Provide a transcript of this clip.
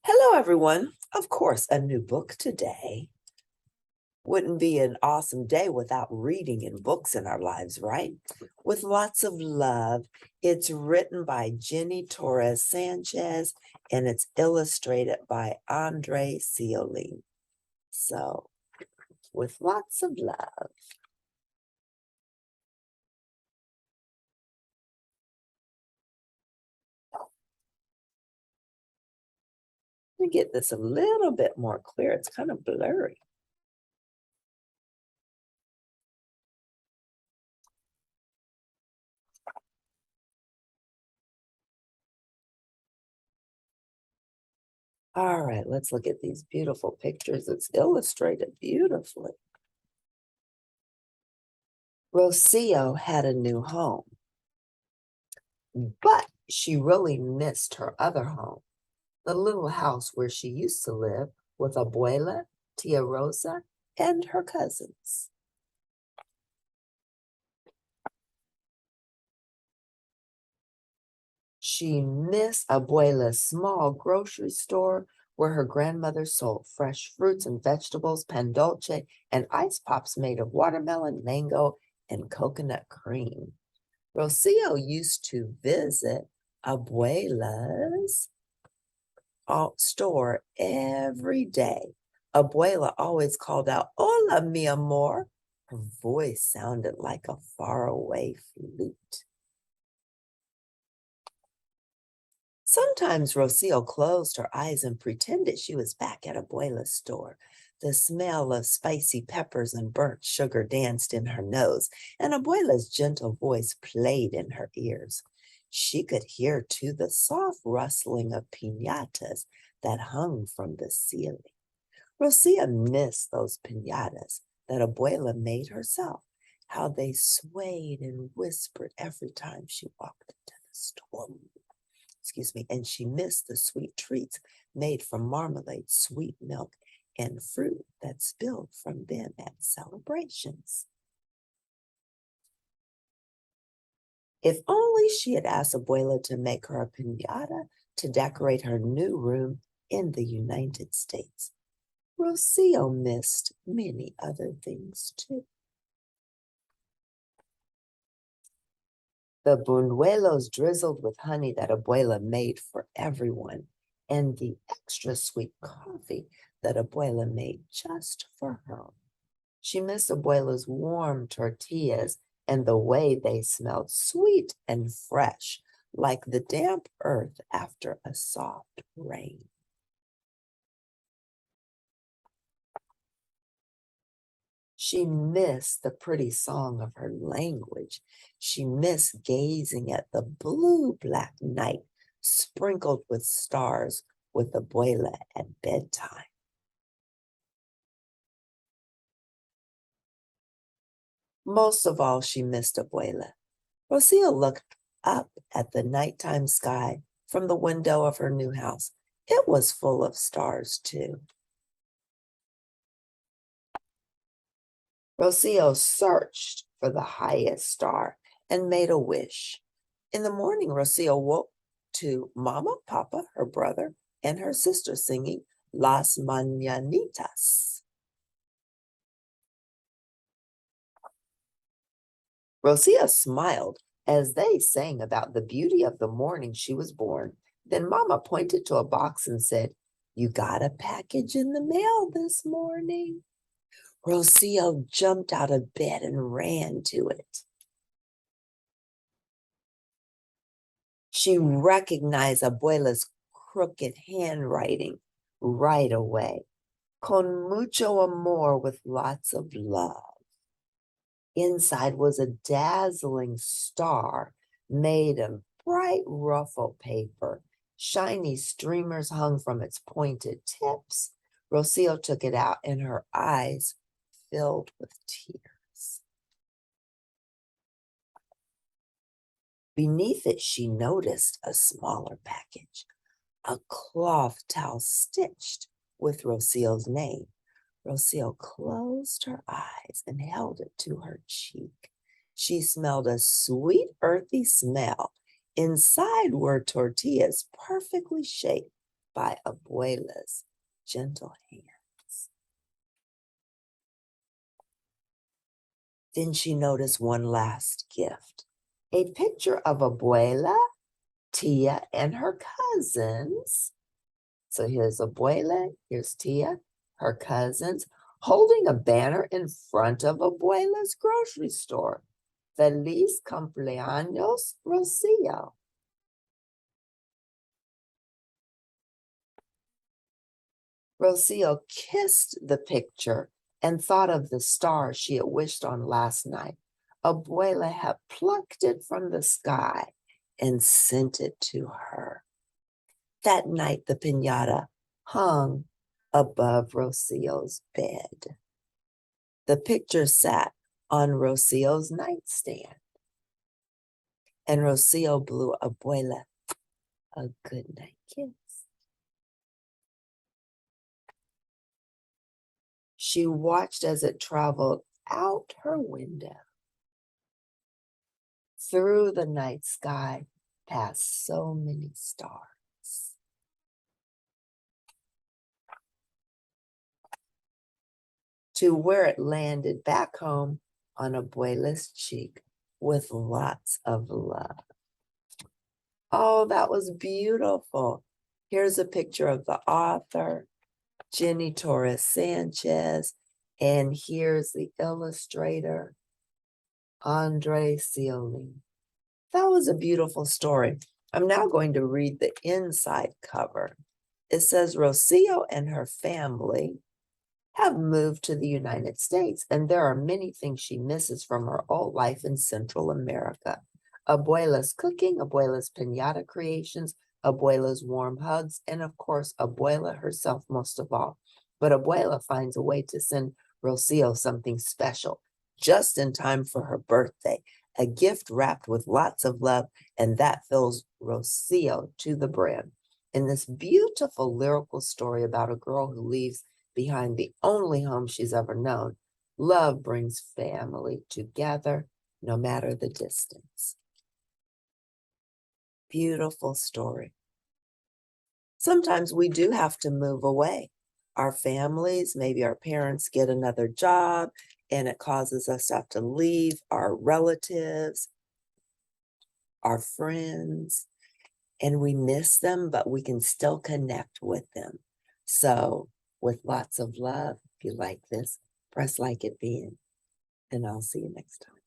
Hello, everyone. Of course, a new book today. Wouldn't be an awesome day without reading and books in our lives, right? With lots of love. It's written by Torres Sanchez and it's illustrated by Ceolin. So, with lots of love. Let me get this a little bit more clear. It's kind of blurry. All right, let's look at these beautiful pictures. It's illustrated beautifully. Rocio had a new home, but she really missed her other home, the little house where she used to live with Abuela, Tia Rosa, and her cousins. She missed Abuela's small grocery store where her grandmother sold fresh fruits and vegetables, pan dulce, and ice pops made of watermelon, mango, and coconut cream. Rocio used to visit Abuela's store every day. Abuela always called out, "Hola, mi amor." Her voice sounded like a faraway flute. Sometimes Rocio closed her eyes and pretended she was back at Abuela's store. The smell of spicy peppers and burnt sugar danced in her nose, and Abuela's gentle voice played in her ears. She could hear, too, the soft rustling of piñatas that hung from the ceiling. Rocia missed those piñatas that Abuela made herself, how they swayed and whispered every time she walked into the store. And she missed the sweet treats made from marmalade, sweet milk, and fruit that spilled from them at celebrations. If only she had asked Abuela to make her a piñata to decorate her new room in the United States. Rocio missed many other things too. The buñuelos drizzled with honey that Abuela made for everyone, and the extra sweet coffee that Abuela made just for her. She missed Abuela's warm tortillas and the way they smelled sweet and fresh, like the damp earth after a soft rain. She missed the pretty song of her language. She missed gazing at the blue-black night sprinkled with stars with Abuela at bedtime. Most of all, she missed Abuela. Rocio looked up at the nighttime sky from the window of her new house. It was full of stars, too. Rocio searched for the highest star and made a wish. In the morning, Rocio woke to Mama, Papa, her brother, and her sister singing Las Mañanitas. Rocio smiled as they sang about the beauty of the morning she was born. Then Mama pointed to a box and said, "You got a package in the mail this morning." Rocio jumped out of bed and ran to it. She recognized Abuela's crooked handwriting right away. Con mucho amor, with lots of love. Inside was a dazzling star made of bright ruffle paper. Shiny streamers hung from its pointed tips. Rocio took it out and her eyes filled with tears. Beneath it, she noticed a smaller package, a cloth towel stitched with Rocio's name. Rocio closed her eyes and held it to her cheek. She smelled a sweet, earthy smell. Inside were tortillas perfectly shaped, by Abuela's gentle hands. Then she noticed one last gift, a picture of Abuela, Tia, and her cousins. So here's Abuela, here's Tia, her cousins, holding a banner in front of Abuela's grocery store. Feliz cumpleaños, Rocio. Rocio kissed the picture and thought of the star she had wished on last night. Abuela had plucked it from the sky and sent it to her. That night, the piñata hung above Rocio's bed. The picture sat on Rocio's nightstand, and Rocio blew Abuela a goodnight kiss. She watched as it traveled out her window, through the night sky, past so many stars, to where it landed back home on Abuela's cheek with lots of love. Oh, that was beautiful. Here's a picture of the author, Jenny Torres Sanchez, and here's the illustrator, Ceolin. That was a beautiful story. I'm now going to read the inside cover. It says, Rocio and her family have moved to the United States, and there are many things she misses from her old life in Central America. Abuela's cooking, Abuela's piñata creations, Abuela's warm hugs, and of course, Abuela herself most of all. But Abuela finds a way to send Rocio something special, just in time for her birthday, a gift wrapped with lots of love, and that fills Rocio to the brim. In this beautiful lyrical story about a girl who leaves behind the only home she's ever known, love brings family together, no matter the distance. Beautiful story. Sometimes we do have to move away. Our families, maybe our parents get another job, and it causes us to have to leave our relatives, our friends, and we miss them, but we can still connect with them. So with lots of love, if you like this, press like it being, and I'll see you next time.